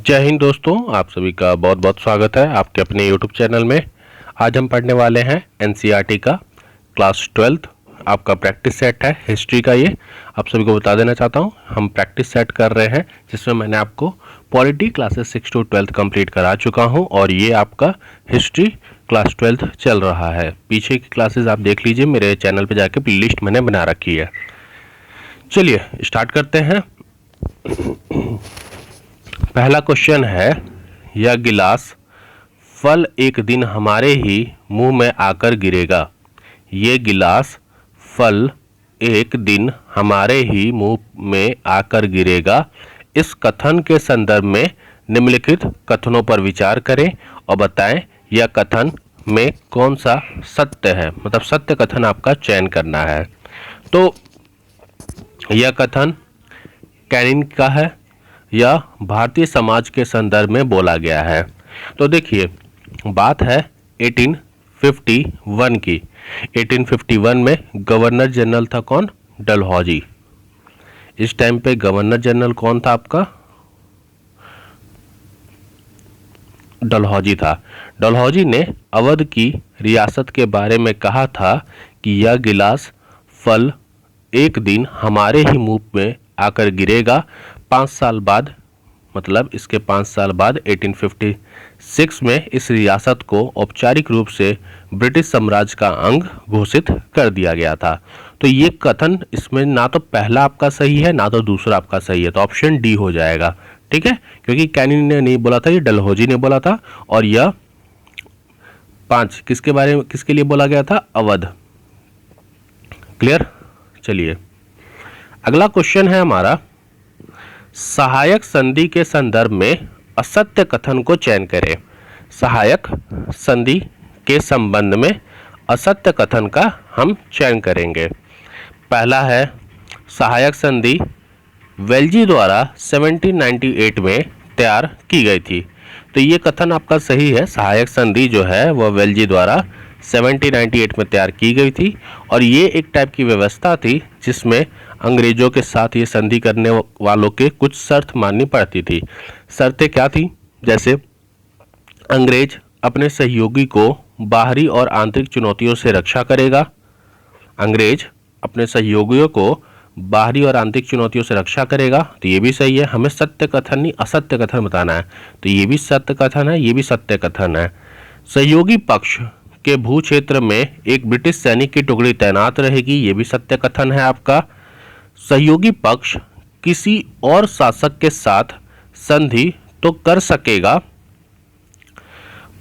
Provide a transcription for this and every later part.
जय हिंद दोस्तों, आप सभी का बहुत बहुत स्वागत है आपके अपने यूट्यूब चैनल में। आज हम पढ़ने वाले हैं एनसीईआरटी का क्लास 12 आपका प्रैक्टिस सेट है हिस्ट्री का। ये आप सभी को बता देना चाहता हूँ, हम प्रैक्टिस सेट कर रहे हैं जिसमें मैंने आपको पॉलिटी क्लासेस 6 to 12 कंप्लीट करा चुका हूँ और ये आपका हिस्ट्री क्लास 12 चल रहा है। पीछे की क्लासेस आप देख लीजिए, मेरे चैनल पर जाके प्ले लिस्ट मैंने बना रखी है। चलिए स्टार्ट करते हैं। पहला क्वेश्चन है, यह गिलास फल एक दिन हमारे ही मुंह में आकर गिरेगा। ये गिलास फल एक दिन हमारे ही मुंह में आकर गिरेगा। इस कथन के संदर्भ में निम्नलिखित कथनों पर विचार करें और बताएं यह कथन में कौन सा सत्य है, मतलब सत्य कथन आपका चयन करना है। तो यह कथन कैनिन का है या भारतीय समाज के संदर्भ में बोला गया है। तो देखिए, बात है 1851 की। 1851 में गवर्नर जनरल था कौन? डलहौजी। इस टाइम पे गवर्नर जनरल कौन था आपका? डलहौजी था। डलहौजी ने अवध की रियासत के बारे में कहा था कि यह गिलास फल एक दिन हमारे ही मुंह में आकर गिरेगा। 5 साल बाद, मतलब इसके 5 साल बाद 1856 में इस रियासत को औपचारिक रूप से ब्रिटिश साम्राज्य का अंग घोषित कर दिया गया था। तो ये कथन इसमें ना तो पहला आपका सही है ना तो दूसरा आपका सही है, तो ऑप्शन डी हो जाएगा। ठीक है, क्योंकि कैनिन ने नहीं बोला था, ये डलहौजी ने बोला था। और यह 5 किसके बारे में, किसके लिए बोला गया था? अवध। क्लियर। चलिए अगला क्वेश्चन है हमारा, सहायक संधि के संदर्भ में असत्य कथन को चयन करें। सहायक संधि के संबंध में असत्य कथन का हम चयन करेंगे। पहला है, सहायक संधि वेल्जी द्वारा 1798 में तैयार की गई थी। तो ये कथन आपका सही है। सहायक संधि जो है वह वेल्जी द्वारा 1798 में तैयार की गई थी और ये एक टाइप की व्यवस्था थी जिसमें अंग्रेजों के साथ ये संधि करने वालों के कुछ शर्त माननी पड़ती थी। शर्तें क्या थी? जैसे अंग्रेज अपने सहयोगी को बाहरी और आंतरिक चुनौतियों से रक्षा करेगा। अंग्रेज अपने सहयोगियों को बाहरी और आंतरिक चुनौतियों से रक्षा करेगा, तो ये भी सही है। हमें सत्य कथन नहीं असत्य कथन बताना है, तो ये भी सत्य कथन है, ये भी सत्य कथन है। सहयोगी पक्ष के भू क्षेत्र में एक ब्रिटिश सैनिक की टुकड़ी तैनात रहेगी, ये भी सत्य कथन है आपका। सहयोगी पक्ष किसी और शासक के साथ संधि तो कर सकेगा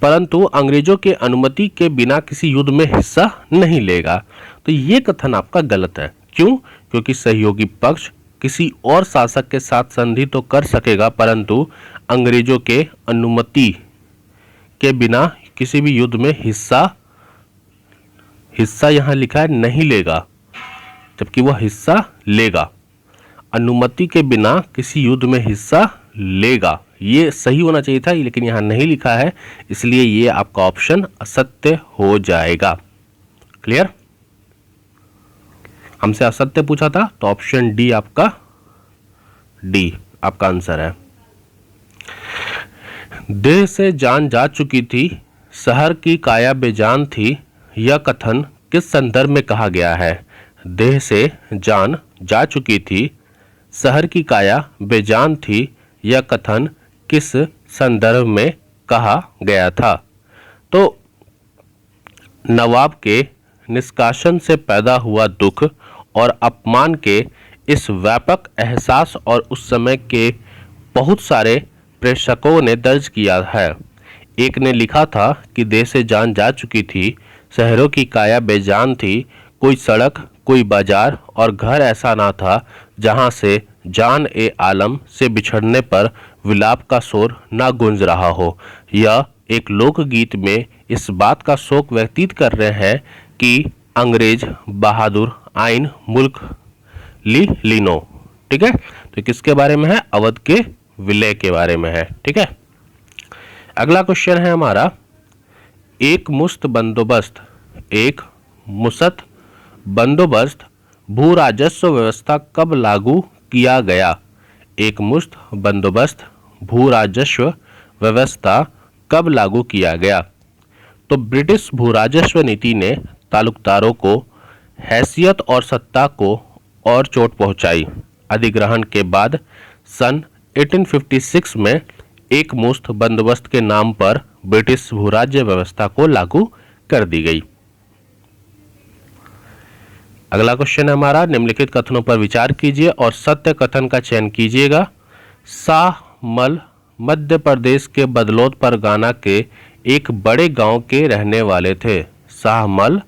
परंतु अंग्रेजों के अनुमति के बिना किसी युद्ध में हिस्सा नहीं लेगा। तो ये कथन आपका गलत है। क्यों? क्योंकि सहयोगी पक्ष किसी और शासक के साथ संधि तो कर सकेगा परंतु अंग्रेजों के अनुमति के बिना किसी भी युद्ध में हिस्सा यहाँ लिखा है नहीं लेगा, जबकि वह हिस्सा लेगा। अनुमति के बिना किसी युद्ध में हिस्सा लेगा, ये सही होना चाहिए था, लेकिन यहाँ नहीं लिखा है, इसलिए ये आपका ऑप्शन असत्य हो जाएगा। क्लियर। हमसे असत्य पूछा था तो ऑप्शन डी आपका आंसर है। देह से जान जा चुकी थी, शहर की काया बेजान थी, यह कथन किस संदर्भ में कहा गया है? देह से जान जा चुकी थी, शहर की काया बेजान थी, यह कथन किस संदर्भ में कहा गया था? तो नवाब के निष्कासन से पैदा हुआ दुख और अपमान के इस व्यापक एहसास और उस समय के बहुत सारे प्रेक्षकों ने दर्ज किया है। एक ने लिखा था कि देश से जान जा चुकी थी, शहरों की काया बेजान थी, कोई सड़क, कोई बाजार और घर ऐसा ना था जहां से जान ए आलम से बिछड़ने पर विलाप का शोर ना गूंज रहा हो। यह एक लोकगीत में इस बात का शोक व्यतीत कर रहे हैं कि अंग्रेज बहादुर आइन मुल्क लीनो। ठीक है, तो किसके बारे में है? अवध के विलय के बारे में है। ठीक है, अगला क्वेश्चन है हमारा, एक मुश्त बंदोबस्त भू राजस्व व्यवस्था कब लागू किया गया? एक मुश्त बंदोबस्त भू राजस्व व्यवस्था कब लागू किया गया? तो ब्रिटिश भू राजस्व नीति ने तालुकदारों को हैसियत और सत्ता को और चोट पहुंचाई। अधिग्रहण के बाद सन 1856 में एक मुश्त बंदोबस्त के नाम पर ब्रिटिश भूराज्य व्यवस्था को लागू कर दी गई। अगला क्वेश्चन है हमारा, निम्नलिखित कथनों पर विचार कीजिए और सत्य कथन का चयन कीजिएगा। शाहमल मध्य प्रदेश के बदलौत परगना के एक बड़े गांव के रहने वाले थे। शाहमल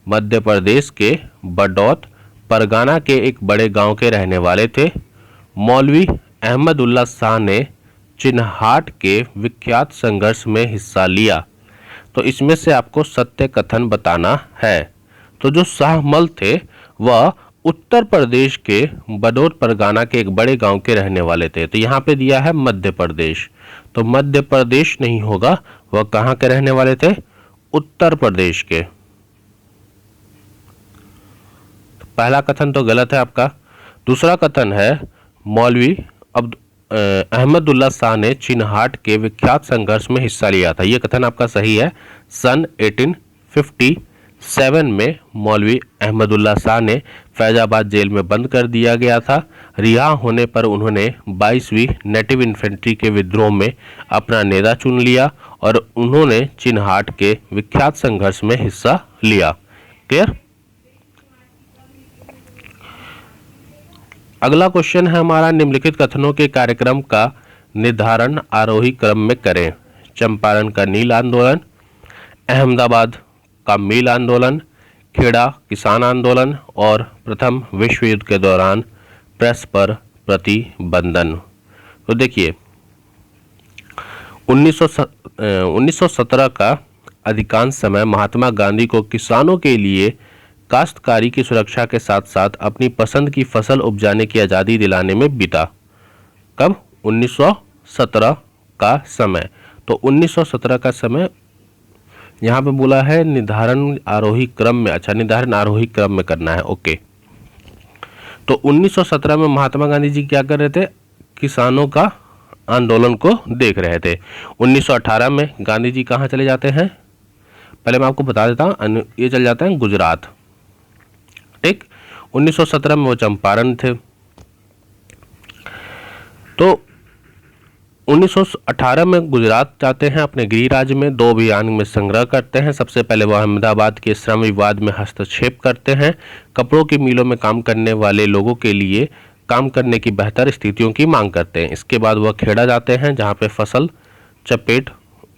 मध्य प्रदेश के बडौत परगना के एक बड़े गांव के रहने वाले थे। मौलवी अहमदुल्ला शाह ने चिन्हाट के विख्यात संघर्ष में हिस्सा लिया। तो इसमें से आपको सत्य कथन बताना है। तो जो शाहमल थे वह उत्तर प्रदेश के बडौत परगना के एक बड़े गांव के रहने वाले थे। तो यहाँ पे दिया है मध्य प्रदेश, तो मध्य प्रदेश नहीं होगा, वह कहाँ के रहने वाले थे? उत्तर प्रदेश के। तो पहला कथन तो गलत है आपका। दूसरा कथन है मौलवी अहमदुल्ला शाह ने चिन्हाट के विख्यात संघर्ष में हिस्सा लिया था। यह कथन आपका सही है। सन 1857 में मौलवी अहमदुल्ला शाह ने फैजाबाद जेल में बंद कर दिया गया था। रिहा होने पर उन्होंने 22वीं नेटिव इन्फेंट्री के विद्रोह में अपना नेता चुन लिया और उन्होंने चिन्हाट के विख्यात संघर्ष में हिस्सा लिया। क्लियर? अगला क्वेश्चन है हमारा, निम्नलिखित कथनों के कार्यक्रम का निर्धारण आरोही क्रम में करें। चंपारण का नील आंदोलन, अहमदाबाद का मिल आंदोलन, खेड़ा किसान आंदोलन और प्रथम विश्व युद्ध के दौरान प्रेस पर प्रतिबंधन। तो देखिए 1917 का अधिकांश समय महात्मा गांधी को किसानों के लिए काश्तकारी की सुरक्षा के साथ साथ अपनी पसंद की फसल उपजाने की आज़ादी दिलाने में बीता। कब? 1917 का समय। तो 1917 का समय यहाँ पे बोला है निर्धारण आरोही क्रम में। अच्छा, निर्धारण आरोही क्रम में करना है। ओके, तो 1917 में महात्मा गांधी जी क्या कर रहे थे? किसानों का आंदोलन को देख रहे थे। 1918 में गांधी जी कहाँ चले जाते हैं? पहले मैं आपको बता देता हूँ, ये चले जाते हैं गुजरात। ठीक, 1917 में वो चंपारण थे। तो 1918 में गुजरात जाते हैं, अपने गृह राज्य में 2 अभियान में संग्रह करते हैं। सबसे पहले वह अहमदाबाद के श्रम विवाद में हस्तक्षेप करते हैं, कपड़ों की मिलों में काम करने वाले लोगों के लिए काम करने की बेहतर स्थितियों की मांग करते हैं। इसके बाद वह खेड़ा जाते हैं, जहां पे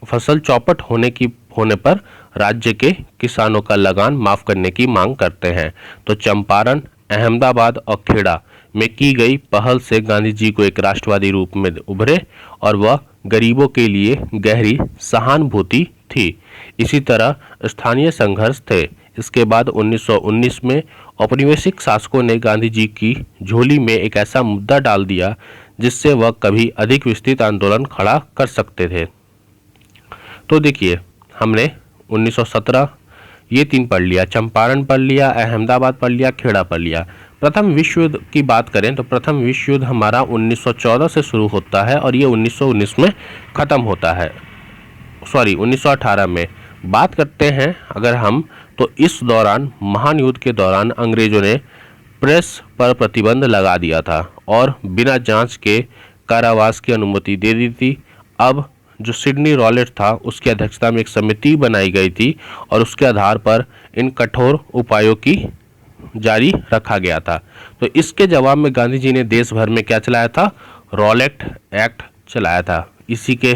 फसल चौपट होने पर राज्य के किसानों का लगान माफ करने की मांग करते हैं। तो चंपारण, अहमदाबाद और खेड़ा में की गई पहल से गांधी जी को एक राष्ट्रवादी रूप में उभरे और वह गरीबों के लिए गहरी सहानुभूति थी। इसी तरह स्थानीय संघर्ष थे। इसके बाद 1919 में औपनिवेशिक शासकों ने गांधी जी की झोली में एक ऐसा मुद्दा डाल दिया जिससे वह कभी अधिक विस्तृत आंदोलन खड़ा कर सकते थे। तो देखिए हमने 1917 ये 3 पढ़ लिया, चंपारण पढ़ लिया, अहमदाबाद पढ़ लिया, खेड़ा पढ़ लिया। प्रथम विश्व युद्ध की बात करें तो प्रथम विश्व युद्ध हमारा 1914 से शुरू होता है और ये 1919 में ख़त्म होता है। 1918 में बात करते हैं अगर हम, तो इस दौरान महान युद्ध के दौरान अंग्रेजों ने प्रेस पर प्रतिबंध लगा दिया था और बिना जांच के कारावास की अनुमति दे दी थी। अब जो सिडनी रॉलेट था उसकी अध्यक्षता में एक समिति बनाई गई थी और उसके आधार पर इन कठोर उपायों की जारी रखा गया था। तो इसके जवाब में गांधी जी ने देश भर में क्या चलाया था? रॉलेट एक्ट चलाया था इसी के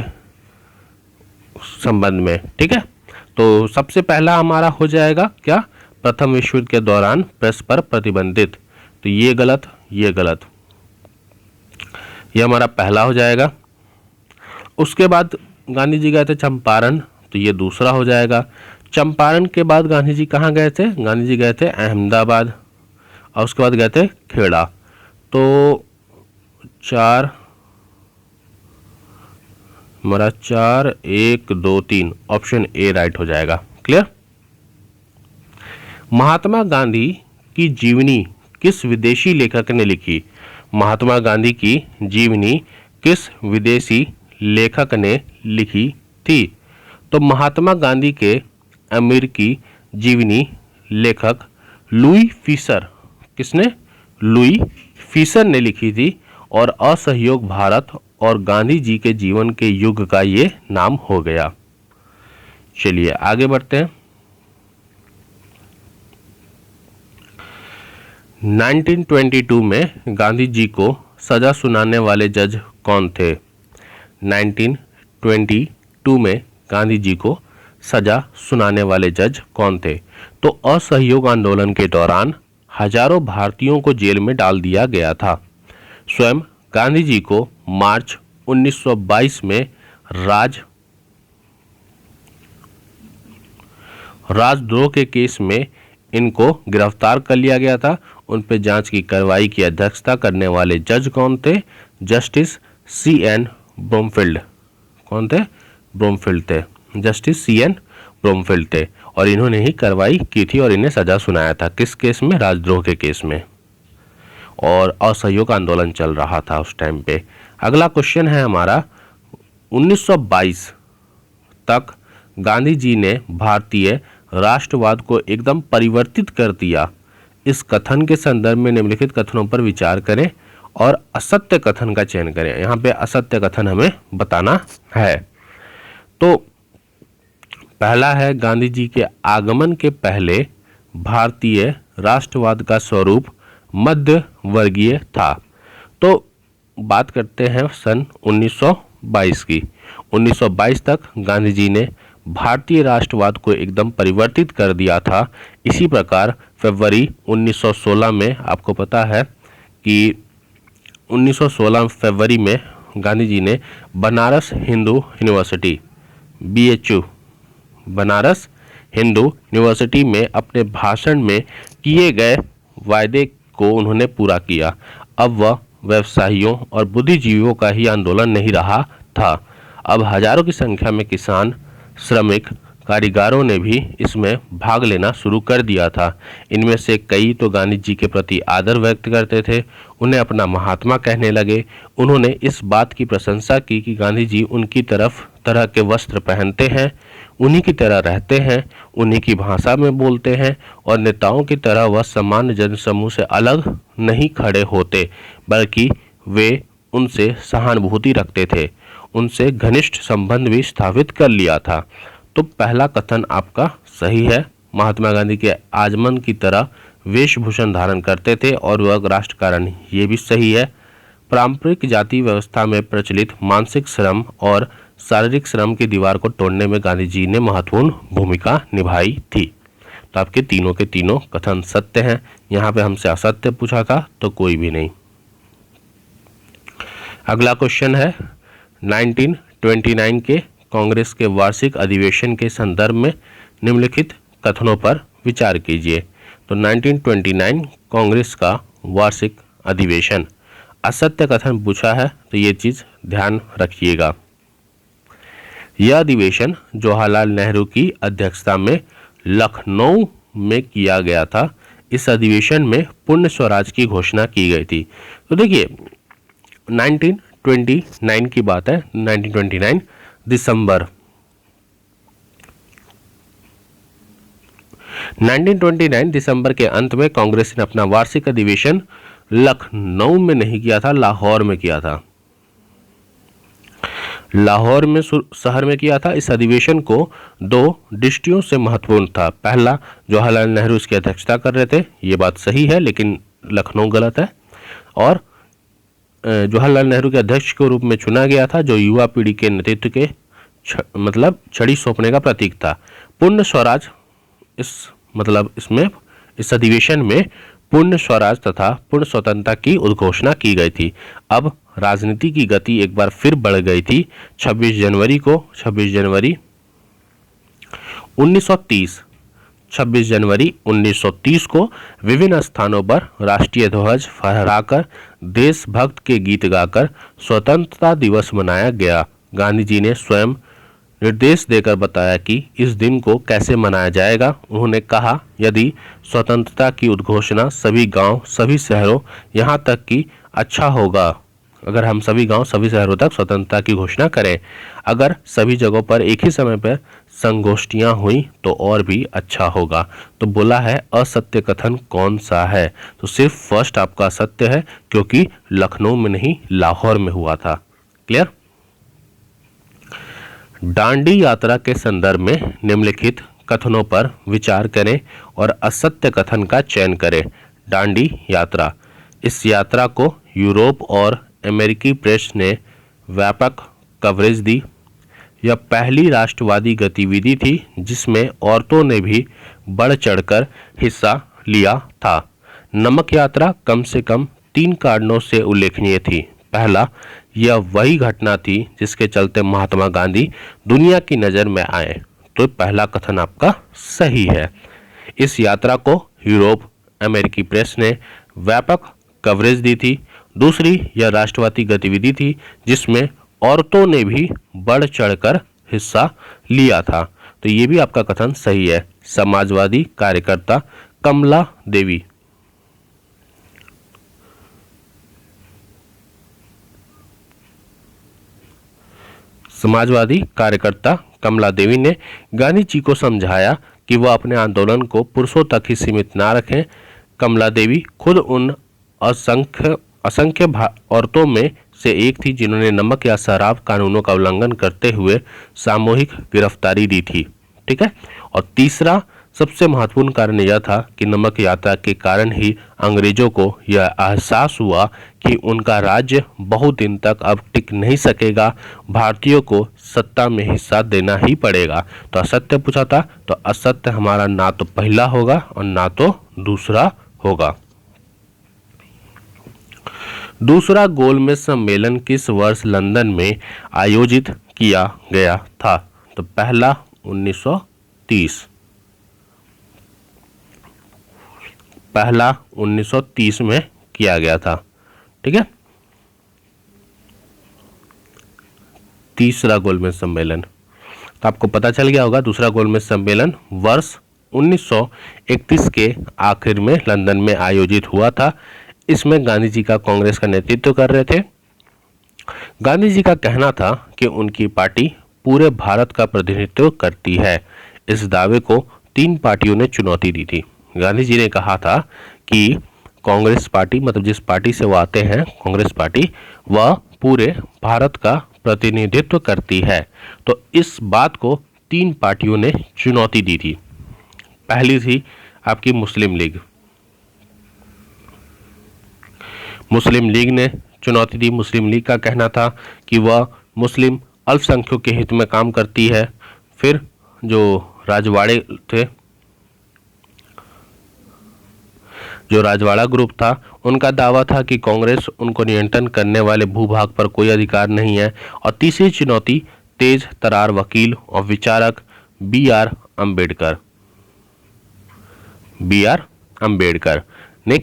संबंध में। ठीक है, तो सबसे पहला हमारा हो जाएगा क्या? प्रथम विश्व युद्ध के दौरान प्रेस पर प्रतिबंधित। तो ये गलत, ये गलत, ये हमारा पहला हो जाएगा। उसके बाद गांधी जी गए थे चंपारण, तो ये दूसरा हो जाएगा। चंपारण के बाद गांधी जी कहाँ गए थे? गांधी जी गए थे अहमदाबाद और उसके बाद गए थे खेड़ा। तो 4 हमारा 4 1 2 3 ऑप्शन ए राइट हो जाएगा। क्लियर? महात्मा गांधी की जीवनी किस विदेशी लेखक ने लिखी? महात्मा गांधी की जीवनी किस विदेशी लेखक ने लिखी थी? तो महात्मा गांधी के अमेरिकी जीवनी लेखक लुई फीसर, किसने? लुई फीसर ने लिखी थी। और असहयोग भारत और गांधी जी के जीवन के युग का ये नाम हो गया। चलिए आगे बढ़ते हैं। 1922 में गांधी जी को सजा सुनाने वाले जज कौन थे? 1922 में गांधी जी को सजा सुनाने वाले जज कौन थे? तो असहयोग आंदोलन के दौरान हजारों भारतीयों को जेल में डाल दिया गया था। स्वयं गांधी जी को मार्च 1922 में राजद्रोह के केस में इनको गिरफ्तार कर लिया गया था। उन पर जांच की कार्रवाई की अध्यक्षता करने वाले जज कौन थे? Justice C.N. ब्रोमफील्ड। कौन थे? ब्रोमफील्ड थे। Justice C.N. ब्रोमफील्ड थे और इन्होंने ही कार्रवाई की थी और इन्हें सजा सुनाया था। किस केस में? राजद्रोह के केस में। और असहयोग आंदोलन चल रहा था उस टाइम पे। अगला क्वेश्चन है हमारा, 1922 तक गांधी जी ने भारतीय राष्ट्रवाद को एकदम परिवर्तित कर दिया। इस कथन के संदर्भ में निम्नलिखित कथनों पर विचार करें और असत्य कथन का चयन करें। यहाँ पे असत्य कथन हमें बताना है। तो पहला है, गांधी जी के आगमन के पहले भारतीय राष्ट्रवाद का स्वरूप मध्य वर्गीय था। तो बात करते हैं सन 1922 की। 1922 तक गांधी जी ने भारतीय राष्ट्रवाद को एकदम परिवर्तित कर दिया था। इसी प्रकार फरवरी 1916 में, आपको पता है कि 1916 फरवरी में गांधी जी ने Banaras Hindu university BHU Banaras Hindu university में अपने भाषण में किए गए वायदे को उन्होंने पूरा किया। अब वह व्यवसायियों और बुद्धिजीवियों का ही आंदोलन नहीं रहा था। अब हजारों की संख्या में किसान, श्रमिक, कारीगरों ने भी इसमें भाग लेना शुरू कर दिया था। इनमें से कई तो गांधी जी के प्रति आदर व्यक्त करते थे, उन्हें अपना महात्मा कहने लगे। उन्होंने इस बात की प्रशंसा की कि गांधी जी उनकी तरह के वस्त्र पहनते हैं, उन्हीं की तरह रहते हैं, उन्हीं की भाषा में बोलते हैं और नेताओं की तरह वह सामान्य जनसमूह से अलग नहीं खड़े होते, बल्कि वे उनसे सहानुभूति रखते थे, उनसे घनिष्ठ संबंध भी स्थापित कर लिया था। तो पहला कथन आपका सही है। महात्मा गांधी के आगमन की तरह वेशभूषण धारण करते थे और वह राष्ट्रकारण, ये भी सही है। पारंपरिक जाति व्यवस्था में प्रचलित मानसिक श्रम और शारीरिक श्रम की दीवार को तोड़ने में गांधी जी ने महत्वपूर्ण भूमिका निभाई थी। तो आपके तीनों के तीनों कथन सत्य हैं। यहाँ पे हमसे असत्य पूछा था तो कोई भी नहीं। अगला क्वेश्चन है, 1929 के कांग्रेस के वार्षिक अधिवेशन के संदर्भ में निम्नलिखित कथनों पर विचार कीजिए। तो 1929 कांग्रेस का वार्षिक अधिवेशन, असत्य कथन पूछा है तो ये चीज ध्यान रखिएगा। यह अधिवेशन जवाहरलाल नेहरू की अध्यक्षता में लखनऊ में किया गया था। इस अधिवेशन में पूर्ण स्वराज की घोषणा की गई थी। तो देखिए 1929 की बात है। 1929 दिसंबर 1929 दिसंबर के अंत में कांग्रेस ने अपना वार्षिक अधिवेशन लखनऊ में नहीं किया था, लाहौर में किया था। लाहौर में शहर में किया था। इस अधिवेशन को दो दृष्टियों से महत्वपूर्ण था। पहला, जवाहरलाल नेहरू इसकी अध्यक्षता कर रहे थे, ये बात सही है, लेकिन लखनऊ गलत है। और जवाहरलाल नेहरू के अध्यक्ष के रूप में चुना गया था, जो युवा पीढ़ी के नेतृत्व के छड़ी सौंपने का प्रतीक था। पूर्ण स्वराज इस अधिवेशन में पूर्ण स्वराज तथा पूर्ण स्वतंत्रता की उद्घोषणा की गई थी। अब राजनीति की गति एक बार फिर बढ़ गई थी। 26 जनवरी 1930 को विभिन्न स्थानों पर राष्ट्रीय ध्वज फहराकर देशभक्त के गीत गाकर स्वतंत्रता दिवस मनाया गया। गांधी जी ने स्वयं निर्देश देकर बताया कि इस दिन को कैसे मनाया जाएगा। उन्होंने कहा, यदि स्वतंत्रता की उद्घोषणा सभी गांव, सभी शहरों, यहाँ तक कि अच्छा होगा अगर हम सभी गांव सभी शहरों तक स्वतंत्रता की घोषणा करें। अगर सभी जगहों पर एक ही समय पर संगोष्ठियां हुई तो और भी अच्छा होगा। तो बोला है असत्य कथन कौन सा है, तो सिर्फ फर्स्ट आपका असत्य है, क्योंकि लखनऊ में नहीं लाहौर में हुआ था। क्लियर। दांडी यात्रा के संदर्भ में निम्नलिखित कथनों पर विचार करें और असत्य कथन का चयन करें। दांडी यात्रा, इस यात्रा को यूरोप और अमेरिकी प्रेस ने व्यापक कवरेज दी। यह पहली राष्ट्रवादी गतिविधि थी जिसमें औरतों ने भी बढ़ चढ़कर हिस्सा लिया था। नमक यात्रा कम से कम 3 कारणों से उल्लेखनीय थी। पहला, यह वही घटना थी जिसके चलते महात्मा गांधी दुनिया की नज़र में आए। तो पहला कथन आपका सही है। इस यात्रा को यूरोप अमेरिकी प्रेस ने व्यापक कवरेज दी थी। दूसरी, यह राष्ट्रवादी गतिविधि थी जिसमें औरतों ने भी बढ़ चढ़कर हिस्सा लिया था। तो ये भी आपका कथन सही है। समाजवादी कार्यकर्ता कमला देवी, समाजवादी कार्यकर्ता कमला देवी ने गांधी जी को समझाया कि वह अपने आंदोलन को पुरुषों तक ही सीमित ना रखें। कमला देवी खुद उन असंख्य औरतों में से एक थी जिन्होंने नमक या शराब कानूनों का उल्लंघन करते हुए सामूहिक गिरफ्तारी दी थी। ठीक है। और तीसरा सबसे महत्वपूर्ण कारण यह था कि नमक यात्रा के कारण ही अंग्रेजों को यह एहसास हुआ कि उनका राज्य बहुत दिन तक अब टिक नहीं सकेगा, भारतीयों को सत्ता में हिस्सा देना ही पड़ेगा। तो असत्य पूछा था, तो असत्य हमारा ना तो पहला होगा और ना तो दूसरा होगा। दूसरा गोलमेज सम्मेलन किस वर्ष लंदन में आयोजित किया गया था? तो पहला 1930, पहला 1930 में किया गया था। ठीक है। तीसरा गोलमेज सम्मेलन, तो आपको पता चल गया होगा दूसरा गोलमेज सम्मेलन वर्ष 1931 के आखिर में लंदन में आयोजित हुआ था। इसमें गांधी जी का कांग्रेस का नेतृत्व कर रहे थे। गांधी जी का कहना था कि उनकी पार्टी पूरे भारत का प्रतिनिधित्व करती है। इस दावे को 3 पार्टियों ने चुनौती दी थी। गांधी जी ने कहा था कि कांग्रेस पार्टी, मतलब जिस पार्टी से वो आते हैं, कांग्रेस पार्टी, वह पूरे भारत का प्रतिनिधित्व करती है। तो इस बात को 3 पार्टियों ने चुनौती दी थी। पहली थी आपकी मुस्लिम लीग। मुस्लिम लीग ने चुनौती दी। मुस्लिम लीग का कहना था कि वह मुस्लिम अल्पसंख्यकों के हित में काम करती है। फिर जो राजवाड़े थे, जो राजवाड़ा ग्रुप था, उनका दावा था कि कांग्रेस उनको नियंत्रण करने वाले भूभाग पर कोई अधिकार नहीं है। और तीसरी चुनौती तेज तरार वकील और विचारक बी.आर. अम्बेडकर ने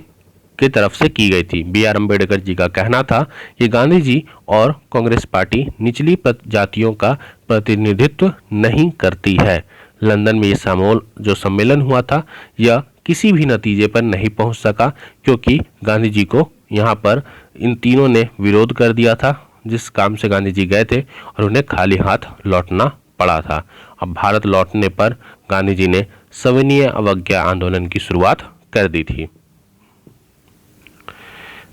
की तरफ से की गई थी। बी.आर. अम्बेडकर जी का कहना था कि गांधी जी और कांग्रेस पार्टी निचली जातियों का प्रतिनिधित्व नहीं करती है। लंदन में ये जो सम्मेलन हुआ था, यह किसी भी नतीजे पर नहीं पहुंच सका, क्योंकि गांधी जी को यहाँ पर इन तीनों ने विरोध कर दिया था जिस काम से गांधी जी गए थे, और उन्हें खाली हाथ लौटना पड़ा था। अब भारत लौटने पर गांधी जी ने सविनय अवज्ञा आंदोलन की शुरुआत कर दी थी।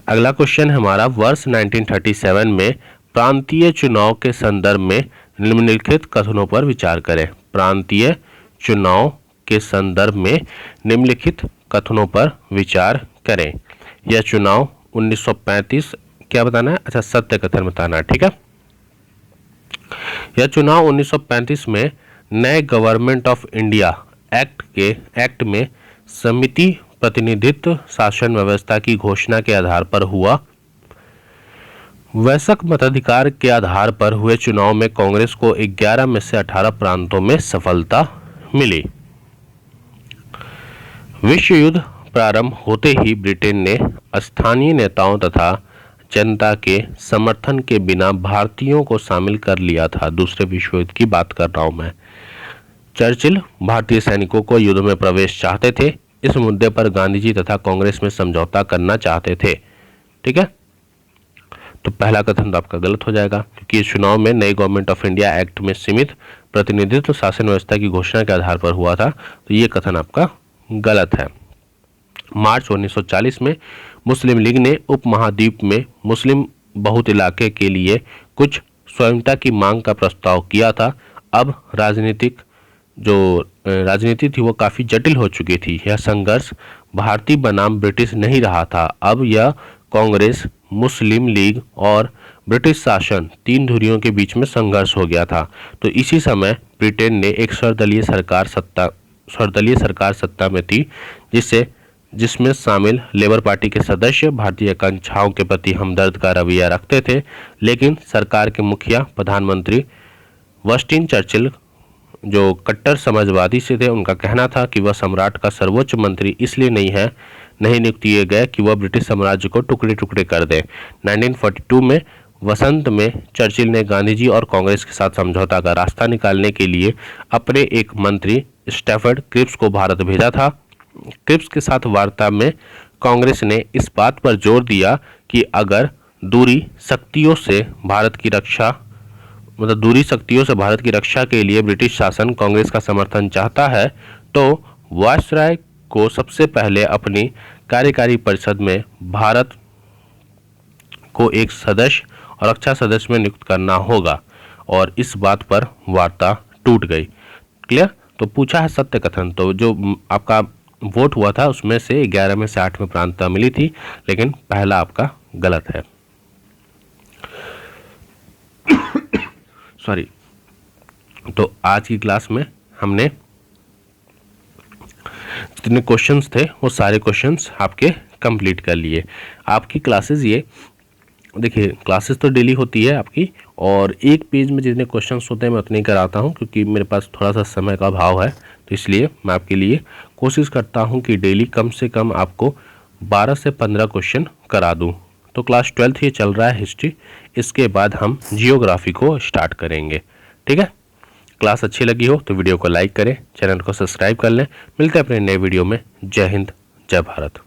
अगला क्वेश्चन हमारा, वर्ष 1937 में प्रांतीय चुनाव के संदर्भ में निम्नलिखित कथनों पर विचार करें। प्रांतीय चुनाव के संदर्भ में निम्नलिखित कथनों पर विचार करें। यह चुनाव 1935, क्या बताना है? अच्छा, सत्य कथन बताना है। ठीक है। यह चुनाव 1935 में नए गवर्नमेंट ऑफ इंडिया एक्ट में समिति प्रतिनिधित्व शासन व्यवस्था की घोषणा के आधार पर हुआ। वयस्क मताधिकार के आधार पर हुए चुनाव में कांग्रेस को 11 में से 18 प्रांतों में सफलता मिली। विश्व युद्ध प्रारंभ होते ही ब्रिटेन ने स्थानीय नेताओं तथा जनता के समर्थन के बिना भारतीयों को शामिल कर लिया था। दूसरे विश्व युद्ध की बात कर रहा हूं मैं। चर्चिल भारतीय सैनिकों को युद्ध में प्रवेश चाहते थे। इस मुद्दे पर गांधी जी तथा कांग्रेस में समझौता करना चाहते थे। ठीक है। तो पहला कथन तो आपका गलत हो जाएगा, क्योंकि इस चुनाव में नए गवर्नमेंट ऑफ इंडिया एक्ट में सीमित प्रतिनिधित्व शासन व्यवस्था की घोषणा के आधार पर हुआ था, तो ये कथन आपका गलत है। मार्च 1940 में मुस्लिम लीग ने उपमहाद्वीप में मुस्लिम बहुत इलाके के लिए कुछ स्वयंता की मांग का प्रस्ताव किया था। अब राजनीति थी वो काफ़ी जटिल हो चुकी थी। यह संघर्ष भारतीय बनाम ब्रिटिश नहीं रहा था, अब यह कांग्रेस, मुस्लिम लीग और ब्रिटिश शासन तीन धुरियों के बीच में संघर्ष हो गया था। तो इसी समय ब्रिटेन ने एक सर्वदलीय सरकार सत्ता में थी, जिसमें शामिल लेबर पार्टी के सदस्य भारतीय आकांक्षाओं के प्रति हमदर्द का रवैया रखते थे, लेकिन सरकार के मुखिया प्रधानमंत्री विंस्टन चर्चिल जो कट्टर समाजवादी से थे, उनका कहना था कि वह सम्राट का सर्वोच्च मंत्री इसलिए नहीं नियुक्त किए गए कि वह ब्रिटिश साम्राज्य को टुकड़े टुकड़े कर दे। 1942 में वसंत में चर्चिल ने गांधी जी और कांग्रेस के साथ समझौता का रास्ता निकालने के लिए अपने एक मंत्री स्टैफर्ड क्रिप्स को भारत भेजा था। क्रिप्स के साथ वार्ता में कांग्रेस ने इस बात पर जोर दिया कि अगर दूरी शक्तियों से भारत की रक्षा के लिए ब्रिटिश शासन कांग्रेस का समर्थन चाहता है, तो वायसराय को सबसे पहले अपनी कार्यकारी परिषद में भारत को एक सदस्य और रक्षा सदस्य में नियुक्त करना होगा, और इस बात पर वार्ता टूट गई। क्लियर? तो पूछा है सत्य कथन, तो जो आपका वोट हुआ था उसमें से 11 में से 8 में प्रांतता मिली थी, लेकिन पहला आपका गलत है। सॉरी। तो आज की क्लास में हमने जितने क्वेश्चंस थे वो सारे क्वेश्चंस आपके कंप्लीट कर लिए। आपकी क्लासेस ये देखिए, क्लासेस तो डेली होती है आपकी, और एक पेज में जितने क्वेश्चंस होते हैं मैं उतने ही कराता हूँ, क्योंकि मेरे पास थोड़ा सा समय का अभाव है, तो इसलिए मैं आपके लिए कोशिश करता हूँ कि डेली कम से कम आपको 12 से 15 क्वेश्चन करा दूँ। तो क्लास 12th ये चल रहा है हिस्ट्री, इसके बाद हम जियोग्राफी को स्टार्ट करेंगे। ठीक है? क्लास अच्छी लगी हो तो वीडियो को लाइक करें, चैनल को सब्सक्राइब कर लें। मिलते हैं अपने नए वीडियो में। जय हिंद, जय भारत।